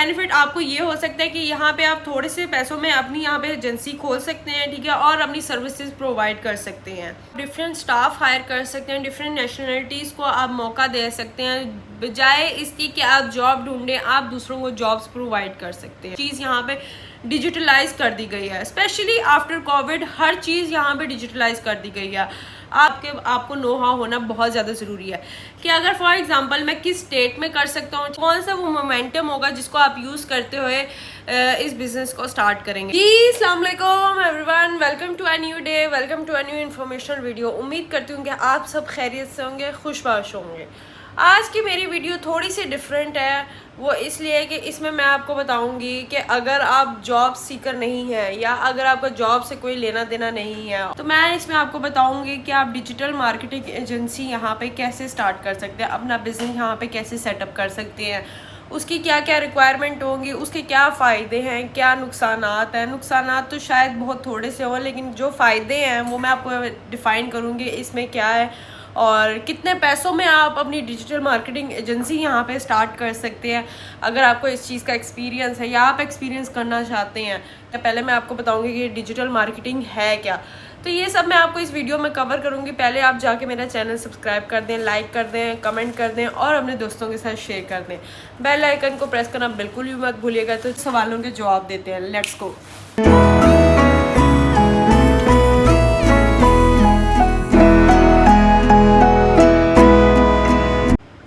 Benefit आपको ये हो सकता है कि यहाँ पे आप थोड़े से पैसों में अपनी यहाँ पे एजेंसी खोल सकते हैं, ठीक है, और अपनी सर्विसेज प्रोवाइड कर सकते हैं। डिफरेंट स्टाफ हायर कर सकते हैं, डिफरेंट नेशनलिटीज़ को आप मौका दे सकते हैं, बजाय इसकी कि आप जॉब ढूंढें आप दूसरों को जॉब्स प्रोवाइड कर सकते हैं। चीज़ यहाँ पे डिजिटलाइज कर दी गई है, स्पेशली आफ्टर कोविड हर चीज़ यहाँ पे डिजिटलाइज कर दी गई है। आपको नो हाउ होना बहुत ज़्यादा ज़रूरी है कि अगर फॉर एग्जांपल मैं किस स्टेट में कर सकता हूँ, कौन सा वो मोमेंटम होगा जिसको आप यूज़ करते हुए इस बिज़नेस को स्टार्ट करेंगे। जी अस्सलाम वालेकुम everyone, welcome to a new day, welcome to a new informational video. उम्मीद करती हूँ कि आप सब खैरियत से होंगे, खुशबाश होंगे। आज की मेरी वीडियो थोड़ी सी डिफरेंट है, वो इसलिए कि इसमें मैं आपको बताऊंगी कि अगर आप जॉब सीकर नहीं है या अगर आपका जॉब से कोई लेना देना नहीं है तो मैं इसमें आपको बताऊंगी कि आप डिजिटल मार्केटिंग एजेंसी यहाँ पे कैसे स्टार्ट कर सकते हैं, अपना बिजनेस यहाँ पे कैसे सेटअप कर सकते हैं, उसकी क्या क्या रिक्वायरमेंट होंगी, उसके क्या फ़ायदे हैं, क्या नुकसानात हैं। नुकसानात तो शायद बहुत थोड़े से हों, लेकिन जो फ़ायदे हैं वो मैं आपको डिफ़ाइन करूँगी इसमें क्या है और कितने पैसों में आप अपनी डिजिटल मार्केटिंग एजेंसी यहाँ पे स्टार्ट कर सकते हैं। अगर आपको इस चीज़ का एक्सपीरियंस है या आप एक्सपीरियंस करना चाहते हैं तो पहले मैं आपको बताऊँगी कि डिजिटल मार्केटिंग है क्या। तो ये सब मैं आपको इस वीडियो में कवर करूँगी। पहले आप जाके मेरा चैनल सब्सक्राइब कर दें, लाइक कर दें, कमेंट कर दें और अपने दोस्तों के साथ शेयर कर दें। बेल आइकन को प्रेस करना बिल्कुल भी मत भूलिएगा। तो सवालों के जवाब देते हैं, लेट्स गो।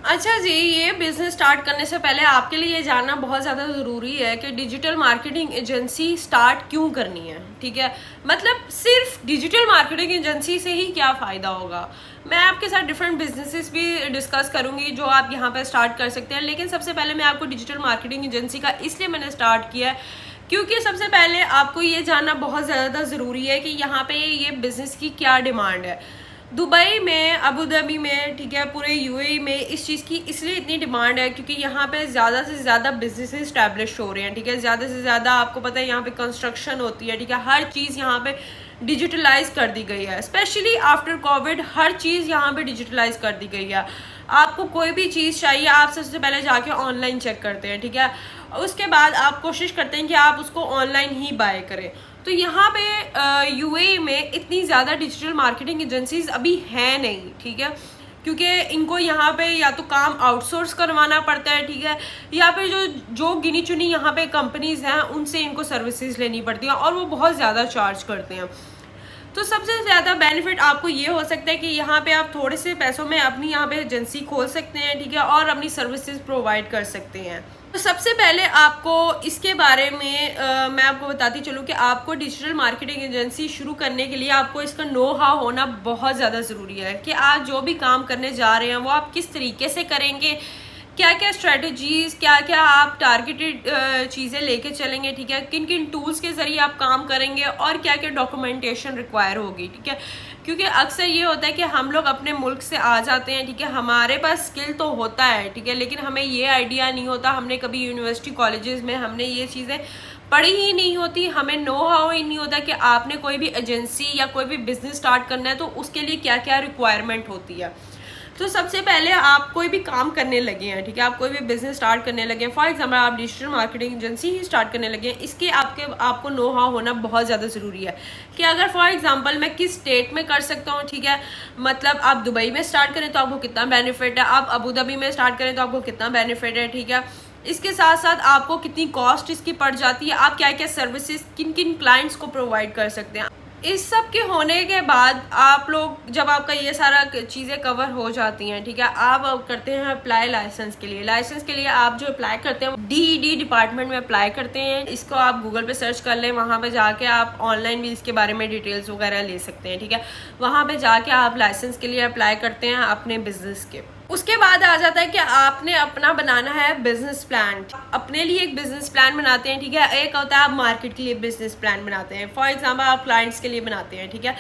अच्छा जी, ये बिजनेस स्टार्ट करने से पहले आपके लिए ये जानना बहुत ज़्यादा ज़रूरी है कि डिजिटल मार्केटिंग एजेंसी स्टार्ट क्यों करनी है, ठीक है। मतलब सिर्फ डिजिटल मार्केटिंग एजेंसी से ही क्या फ़ायदा होगा। मैं आपके साथ डिफरेंट बिजनेसेस भी डिस्कस करूंगी जो आप यहाँ पे स्टार्ट कर सकते हैं, लेकिन सबसे पहले मैं आपको डिजिटल मार्केटिंग एजेंसी का इसलिए मैंने स्टार्ट किया है क्योंकि सबसे पहले आपको ये जानना बहुत ज़्यादा ज़रूरी है कि यहाँ पे ये बिज़नेस की क्या डिमांड है। दुबई में, अबू धाबी में, ठीक है, पूरे यूएई में इस चीज़ की इसलिए इतनी डिमांड है क्योंकि यहाँ पे ज़्यादा से ज़्यादा बिजनेस इस्टेब्लिश हो रहे हैं, ठीक है। ज़्यादा से ज़्यादा आपको पता है यहाँ पे कंस्ट्रक्शन होती है, ठीक है। हर चीज़ यहाँ पे डिजिटलाइज कर दी गई है, स्पेशली आफ्टर कोविड हर चीज़ यहाँ पे डिजिटलाइज कर दी गई है। आपको कोई भी चीज़ चाहिए आप सबसे पहले जाके ऑनलाइन चेक करते हैं, ठीक है। उसके बाद आप कोशिश करते हैं कि आप उसको ऑनलाइन ही बाय करें। तो यहाँ पे यूएई में इतनी ज़्यादा डिजिटल मार्केटिंग एजेंसीज अभी है नहीं, ठीक है, क्योंकि इनको यहाँ पे या तो काम आउटसोर्स करवाना पड़ता है, ठीक है, या फिर जो गिनी चुनी यहाँ पे कंपनीज हैं उनसे इनको सर्विसेज लेनी पड़ती हैं और वो बहुत ज़्यादा चार्ज करते हैं। तो सबसे ज़्यादा बेनिफिट आपको ये हो सकता है कि यहाँ पे आप थोड़े से पैसों में अपनी यहाँ पे एजेंसी खोल सकते हैं, ठीक है, और अपनी सर्विसेज प्रोवाइड कर सकते हैं। तो सबसे पहले आपको इसके बारे में मैं आपको बताती चलूँ कि आपको डिजिटल मार्केटिंग एजेंसी शुरू करने के लिए आपको इसका नो हाउ होना बहुत ज़्यादा ज़रूरी है कि आप जो भी काम करने जा रहे हैं वो आप किस तरीके से करेंगे, क्या क्या स्ट्रेटजीज़, क्या क्या आप टारगेटेड चीज़ें लेके चलेंगे, ठीक है, किन किन टूल्स के ज़रिए आप काम करेंगे और क्या क्या डॉक्यूमेंटेशन रिक्वायर होगी, ठीक है। क्योंकि अक्सर ये होता है कि हम लोग अपने मुल्क से आ जाते हैं, ठीक है, हमारे पास स्किल तो होता है, ठीक है, लेकिन हमें ये आइडिया नहीं होता, हमने कभी यूनिवर्सिटी कॉलेजेस में हमने ये चीज़ें पढ़ी ही नहीं होती, हमें नो हाउ ही नहीं होता कि आपने कोई भी एजेंसी या कोई भी बिजनेस स्टार्ट करना है तो उसके लिए क्या क्या रिक्वायरमेंट होती है। तो सबसे पहले आप कोई भी काम करने लगे हैं, ठीक है, आप कोई भी बिजनेस स्टार्ट करने लगे हैं, फॉर एग्जांपल आप डिजिटल मार्केटिंग एजेंसी ही स्टार्ट करने लगे हैं, इसके आपको नो हाउ होना बहुत ज़्यादा ज़रूरी है कि अगर फॉर एग्जांपल मैं किस स्टेट में कर सकता हूँ, ठीक है। मतलब आप दुबई में स्टार्ट करें तो आपको कितना बेनिफिट है, आप अबू धाबी में स्टार्ट करें तो आपको कितना बेनिफिट है, ठीक है। इसके साथ साथ आपको कितनी कॉस्ट इसकी पड़ जाती है, आप क्या क्या सर्विसेज किन किन क्लाइंट्स को प्रोवाइड कर सकते हैं। इस सब के होने के बाद आप लोग जब आपका ये सारा चीज़ें कवर हो जाती हैं, ठीक है, आप करते हैं अप्लाई लाइसेंस के लिए। लाइसेंस के लिए आप जो अप्लाई करते हैं DED डिपार्टमेंट में अप्लाई करते हैं। इसको आप गूगल पे सर्च कर लें, वहाँ पे जाके आप ऑनलाइन भी इसके बारे में डिटेल्स वगैरह ले सकते हैं, ठीक है। वहाँ पे जाके आप लाइसेंस के लिए अप्लाई करते हैं अपने बिजनेस के। उसके बाद आ जाता है कि आपने अपना बनाना है बिजनेस प्लान। अपने लिए एक बिजनेस प्लान बनाते हैं, ठीक है। एक होता है आप मार्केट के लिए बिजनेस प्लान बनाते हैं, फॉर एग्जांपल आप क्लाइंट्स के लिए बनाते हैं, ठीक है।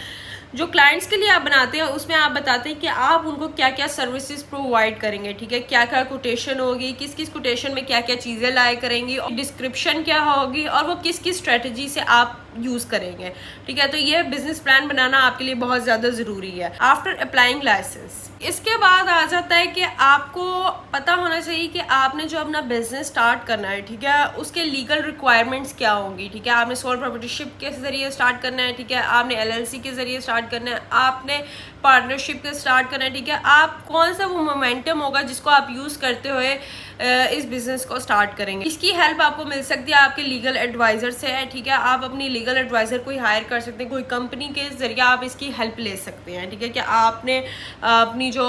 जो क्लाइंट्स के लिए आप बनाते हैं उसमें आप बताते हैं कि आप उनको क्या क्या सर्विसेज प्रोवाइड करेंगे, ठीक है, क्या क्या कोटेशन होगी, किस किस कोटेशन में क्या क्या चीज़ें लाए करेंगी, और डिस्क्रिप्शन क्या होगी और वो किस किस स्ट्रेटजी से आप यूज़ करेंगे, ठीक है। तो ये बिजनेस प्लान बनाना आपके लिए बहुत ज़्यादा ज़रूरी है। आफ्टर अप्लाइंग लाइसेंस, इसके बाद आ जाता है कि आपको पता होना चाहिए कि आपने जो अपना बिजनेस स्टार्ट करना है, ठीक है, उसके लीगल रिक्वायरमेंट्स क्या होंगी, ठीक है। आपने सोल प्रोप्राइटरशिप के ज़रिए स्टार्ट करना है, ठीक है, आपने LLC के ज़रिए स्टार्ट करना है, आपने पार्टनरशिप के स्टार्ट करना है, ठीक है। आप कौन सा वो मोमेंटम होगा जिसको आप यूज़ करते हुए इस बिज़नेस को स्टार्ट करेंगे। इसकी हेल्प आपको मिल सकती है आपके लीगल एडवाइज़र से, है, ठीक है। आप अपनी लीगल एडवाइज़र को हायर कर सकते हैं, कोई कंपनी के ज़रिए आप इसकी हेल्प ले सकते हैं, ठीक है, कि आपने अपनी जो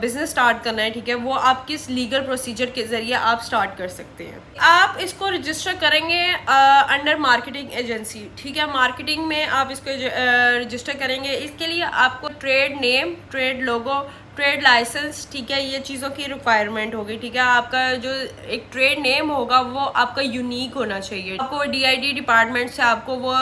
बिज़नेस स्टार्ट करना है, ठीक है, वो आप किस लीगल प्रोसीजर के ज़रिए आप स्टार्ट कर सकते हैं। आप इसको रजिस्टर करेंगे अंडर मार्केटिंग एजेंसी, ठीक है। मार्केटिंग में आप इसको रजिस्टर करेंगे। इसके लिए आपको ट्रेड नेम, ट्रेड लोगो, ट्रेड लाइसेंस, ठीक है, ये चीज़ों की रिक्वायरमेंट होगी, ठीक है। आपका जो एक ट्रेड नेम होगा वो आपका यूनिक होना चाहिए। आपको DID डिपार्टमेंट से आपको वो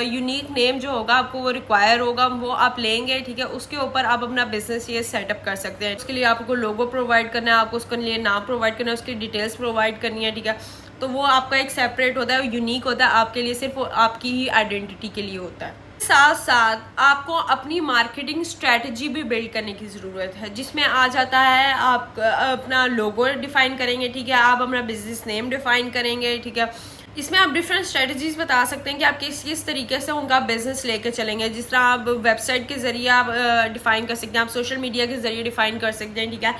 यूनिक नेम जो होगा आपको वो रिक्वायर होगा, वो आप लेंगे, ठीक है। उसके ऊपर आप अपना बिजनेस ये सेटअप कर सकते हैं। उसके लिए आपको लोगो प्रोवाइड करना है, आपको उसके लिए नाम प्रोवाइड करना है, उसकी डिटेल्स प्रोवाइड करनी है, ठीक है। तो वो आपका एक सेपरेट होता है, यूनिक होता है, आपके लिए सिर्फ आपकी ही आइडेंटिटी के लिए होता है। साथ साथ आपको अपनी मार्केटिंग स्ट्रेटजी भी बिल्ड करने की ज़रूरत है, जिसमें आ जाता है आप अपना लोगो डिफाइन करेंगे, ठीक है, आप अपना बिजनेस नेम डिफाइन करेंगे, ठीक है। इसमें आप डिफरेंट स्ट्रेटजीज बता सकते हैं कि आप किस तरीके से उनका बिजनेस लेकर चलेंगे। जिस तरह आप वेबसाइट के ज़रिए आप डिफाइन कर सकते हैं, आप सोशल मीडिया के ज़रिए डिफाइन कर सकते हैं, ठीक है,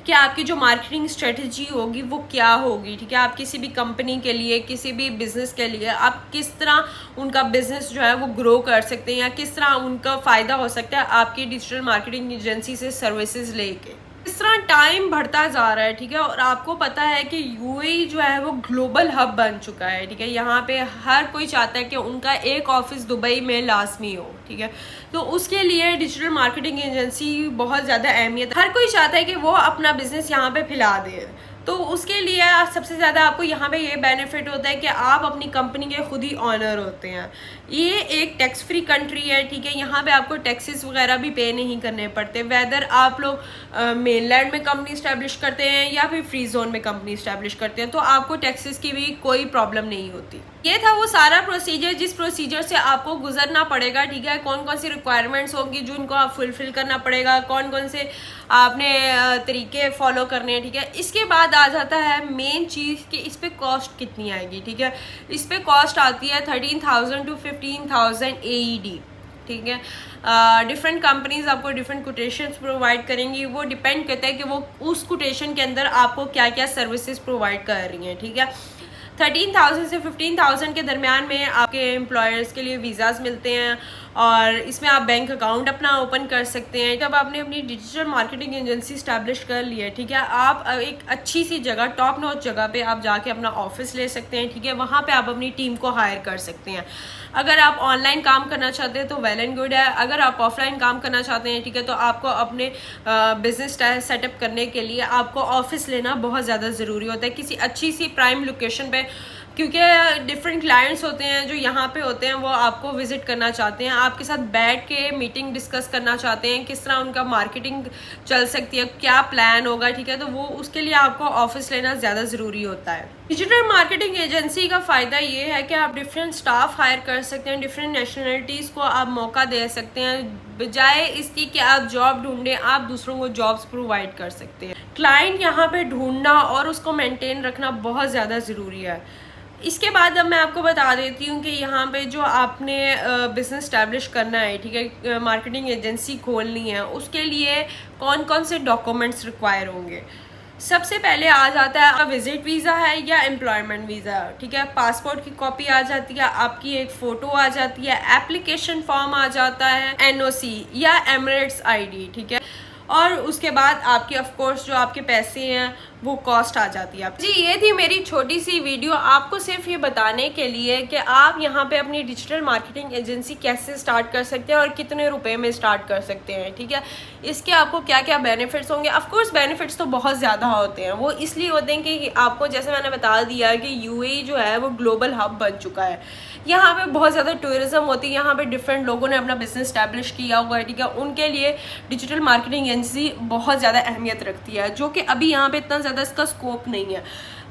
कि आपकी जो मार्केटिंग स्ट्रेटजी होगी वो क्या होगी, ठीक है। आप किसी भी कंपनी के लिए, किसी भी बिजनेस के लिए आप किस तरह उनका बिजनेस जो है वो ग्रो कर सकते हैं, या किस तरह उनका फ़ायदा हो सकता है आपकी डिजिटल मार्केटिंग एजेंसी से सर्विसेज लेके। इस तरह टाइम बढ़ता जा रहा है, ठीक है, और आपको पता है कि UAE जो है वो ग्लोबल हब बन चुका है, ठीक है। यहाँ पे हर कोई चाहता है कि उनका एक ऑफिस दुबई में लाजमी हो, ठीक है। तो उसके लिए डिजिटल मार्केटिंग एजेंसी बहुत ज़्यादा अहमियत, हर कोई चाहता है कि वो अपना बिजनेस यहाँ पे फैला दे। तो उसके लिए सबसे ज़्यादा आपको यहाँ पे ये बेनिफिट होता है कि आप अपनी कंपनी के खुद ही ऑनर होते हैं। ये एक टैक्स फ्री कंट्री है, ठीक है। यहाँ पे आपको टैक्सेस वगैरह भी पे नहीं करने पड़ते, वेदर आप लोग मेनलैंड में कंपनी इस्टेब्लिश करते हैं या फिर फ्री जोन में कंपनी इस्टेब्लिश करते हैं, तो आपको टैक्सेस की भी कोई प्रॉब्लम नहीं होती। ये था वो सारा प्रोसीजर जिस प्रोसीजर से आपको गुजरना पड़ेगा, ठीक है। कौन कौन सी रिक्वायरमेंट्स होंगी जो इनको आप फुलफिल करना पड़ेगा, कौन कौन से आपने तरीके फॉलो करने हैं, ठीक है। इसके बाद आ जाता है मेन चीज़ कि इस पे कॉस्ट कितनी आएगी, ठीक है। इस पे कॉस्ट आती है 13,000 to 15,000 AED, ठीक है। डिफरेंट कंपनीज आपको डिफरेंट कोटेशंस प्रोवाइड करेंगी, वो डिपेंड करता है कि वो उस कोटेशन के अंदर आपको क्या क्या सर्विसेज प्रोवाइड कर रही हैं, ठीक है। 13,000 से 15,000 के दरमियान में आपके एम्प्लॉयर्स के लिए वीज़ाज़ मिलते हैं, और इसमें आप बैंक अकाउंट अपना ओपन कर सकते हैं। जब आपने अपनी डिजिटल मार्केटिंग एजेंसी स्टैब्लिश कर ली है, ठीक है, आप एक अच्छी सी जगह, टॉप नॉच जगह पे आप जाके अपना ऑफिस ले सकते हैं, ठीक है। वहाँ पे आप अपनी टीम को हायर कर सकते हैं। अगर आप ऑनलाइन काम करना चाहते हैं तो वेल एंड गुड है। अगर आप ऑफलाइन काम करना चाहते हैं, ठीक है, तो आपको अपने बिजनेस सेटअप करने के लिए आपको ऑफिस लेना बहुत ज़्यादा ज़रूरी होता है, किसी अच्छी सी प्राइम लोकेशन पे, क्योंकि डिफरेंट क्लाइंट्स होते हैं जो यहाँ पे होते हैं, वो आपको विजिट करना चाहते हैं, आपके साथ बैठ के मीटिंग डिस्कस करना चाहते हैं, किस तरह उनका मार्केटिंग चल सकती है, क्या प्लान होगा, ठीक है। तो वो उसके लिए आपको ऑफिस लेना ज़्यादा ज़रूरी होता है। डिजिटल मार्केटिंग एजेंसी का फ़ायदा ये है कि आप डिफरेंट स्टाफ हायर कर सकते हैं, डिफरेंट नेशनलिटीज़ को आप मौका दे सकते हैं। बजाय इसकी कि आप जॉब ढूंढें, आप दूसरों को जॉब्स प्रोवाइड कर सकते हैं। क्लाइंट यहाँ पे ढूंढना और उसको मेंटेन रखना बहुत ज़्यादा ज़रूरी है। इसके बाद अब मैं आपको बता देती हूँ कि यहाँ पे जो आपने बिज़नेस स्टैब्लिश करना है, ठीक है, मार्केटिंग एजेंसी खोलनी है, उसके लिए कौन कौन से डॉक्यूमेंट्स रिक्वायर होंगे। सबसे पहले आ जाता है आपका विजिट वीज़ा है या एम्प्लॉयमेंट वीज़ा, ठीक है। पासपोर्ट की कॉपी आ जाती है, आपकी एक फ़ोटो आ जाती है, एप्लीकेशन फॉर्म आ जाता है, NOC या एमिरेट्स ID, ठीक है। और उसके बाद आपकी ऑफ कोर्स जो आपके पैसे हैं वो कॉस्ट आ जाती है। जी, ये थी मेरी छोटी सी वीडियो आपको सिर्फ ये बताने के लिए कि आप यहाँ पे अपनी डिजिटल मार्केटिंग एजेंसी कैसे स्टार्ट कर सकते हैं और कितने रुपए में स्टार्ट कर सकते हैं, ठीक है। इसके आपको क्या क्या बेनिफिट्स होंगे। ऑफ कोर्स बेनिफिट्स तो बहुत ज़्यादा होते हैं, वो इसलिए होते हैं कि आपको, जैसे मैंने बता दिया कि UAE जो है वो ग्लोबल हब बन चुका है। यहाँ पे बहुत ज़्यादा टूरिज़्म होती है, यहाँ पे डिफरेंट लोगों ने अपना बिजनेस स्टैब्लिश किया हुआ है, ठीक है। उनके लिए डिजिटल मार्केटिंग एजेंसी बहुत ज़्यादा अहमियत रखती है, जो कि अभी यहाँ पे इतना ज़्यादा इसका स्कोप नहीं है।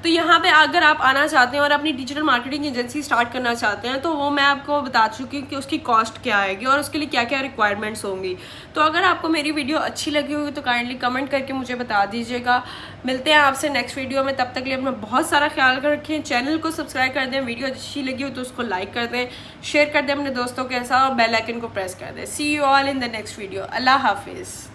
तो यहाँ पे अगर आप आना चाहते हैं और अपनी डिजिटल मार्केटिंग एजेंसी स्टार्ट करना चाहते हैं तो वो मैं आपको बता चुकी हूँ कि उसकी कॉस्ट क्या आएगी और उसके लिए क्या क्या रिक्वायरमेंट्स होंगी। तो अगर आपको मेरी वीडियो अच्छी लगी होगी तो काइंडली कमेंट करके मुझे बता दीजिएगा। मिलते हैं आपसे नेक्स्ट वीडियो में, तब तक के लिए अपना बहुत सारा ख्याल रखें। चैनल को सब्सक्राइब कर दें, वीडियो अच्छी लगी हो तो उसको लाइक कर दें, शेयर कर दें अपने दोस्तों के साथ और बेल आइकन को प्रेस कर दें। See you all in the next video. अल्लाह हाफिज़।